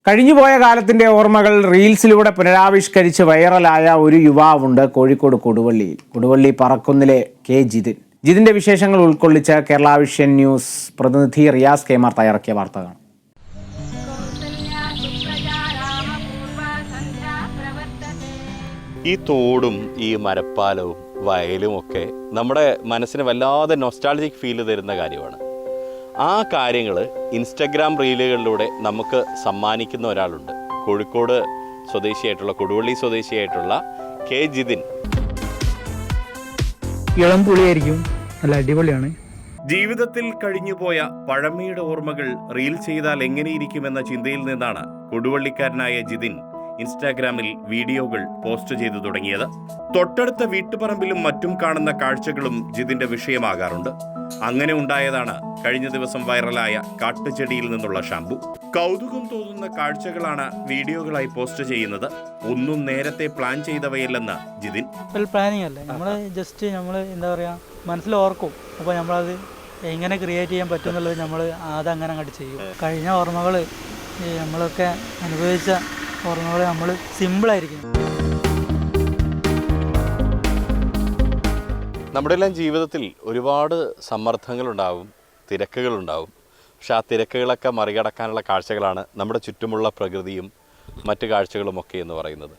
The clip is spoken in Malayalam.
കഴിഞ്ഞുപോയ കാലത്തിന്റെ ഓർമ്മകൾ റീൽസിലൂടെ പുനരാവിഷ്കരിച്ച് വൈറലായ ഒരു യുവാവുണ്ട് കോഴിക്കോട് കൊടുവള്ളിയിൽ. കൊടുവള്ളി പറക്കുന്നിലെ കെ ജിതിൻ. ജിതിന്റെ വിശേഷങ്ങൾ ഉൾക്കൊള്ളിച്ച് കേരള വിഷൻ ന്യൂസ് പ്രതിനിധി റിയാസ് കെമാർ തയ്യാറാക്കിയ വാർത്തകൾ. ഈ തോടും ഈ മരപ്പാലവും വയലും ഒക്കെ നമ്മുടെ മനസ്സിന് വല്ലാതെ നൊസ്റ്റാൾജിക് ഫീൽ തരുന്ന കാര്യമാണ്. ആ കാര്യങ്ങൾ ഇൻസ്റ്റഗ്രാം റീലുകളിലൂടെ നമുക്ക് സമ്മാനിക്കുന്ന ഒരാളുണ്ട്. കോഴിക്കോട് സ്വദേശിയായിട്ടുള്ള കൊടുവള്ളി സ്വദേശിയായിട്ടുള്ള കെ ജിതിൻ. ഇളം പുളിയായിരിക്കും, നല്ല അടിപൊളിയാണ്. ജീവിതത്തിൽ കഴിഞ്ഞുപോയ പഴമയുടെ ഓർമ്മകൾ റീൽ ചെയ്താൽ എങ്ങനെയിരിക്കുമെന്ന ചിന്തയിൽ നിന്നാണ് കൊടുവള്ളിക്കാരനായ ജിതിൻ ഇൻസ്റ്റാഗ്രാമിൽ വീഡിയോകൾ പോസ്റ്റ് ചെയ്തു തുടങ്ങിയത്. തൊട്ടടുത്ത വീട്ടുപറമ്പിലും മറ്റും കാണുന്ന കാഴ്ചകളും ജിതിന്റെ വിഷയമാകാറുണ്ട്. അങ്ങനെ ഉണ്ടായതാണ് കഴിഞ്ഞ ദിവസം വൈറലായ കാട്ടുചെടിയിൽ നിന്നുള്ള ഷാമ്പു. കൗതുകം തോന്നുന്ന കാഴ്ചകളാണ് വീഡിയോകളായി പോസ്റ്റ് ചെയ്യുന്നത്. ഒന്നും നേരത്തെ പ്ലാൻ ചെയ്തവയല്ലെന്ന് ജിതിൻ. പ്ലാനിങ് അല്ലേ, നമ്മൾ എന്താ പറയുക, മനസ്സിൽ ഓർക്കും. അപ്പോൾ നമ്മളത് എങ്ങനെ ക്രിയേറ്റ് ചെയ്യാൻ പറ്റും എന്നുള്ളത് നമ്മൾ അതങ്ങനെ അങ്ങോട്ട് ചെയ്യും. കഴിഞ്ഞ ഓർമ്മകൾ, നമ്മളൊക്കെ അനുഭവിച്ച ഓർമ്മകൾ നമ്മൾ സിമ്പിളായിരിക്കും. നമ്മുടെ എല്ലാം ജീവിതത്തിൽ ഒരുപാട് സമ്മർദ്ദങ്ങളുണ്ടാവും, തിരക്കുകളുണ്ടാവും. പക്ഷെ ആ തിരക്കുകളൊക്കെ മറികടക്കാനുള്ള കാഴ്ചകളാണ് നമ്മുടെ ചുറ്റുമുള്ള പ്രകൃതിയും മറ്റു കാഴ്ചകളുമൊക്കെ എന്ന് പറയുന്നത്.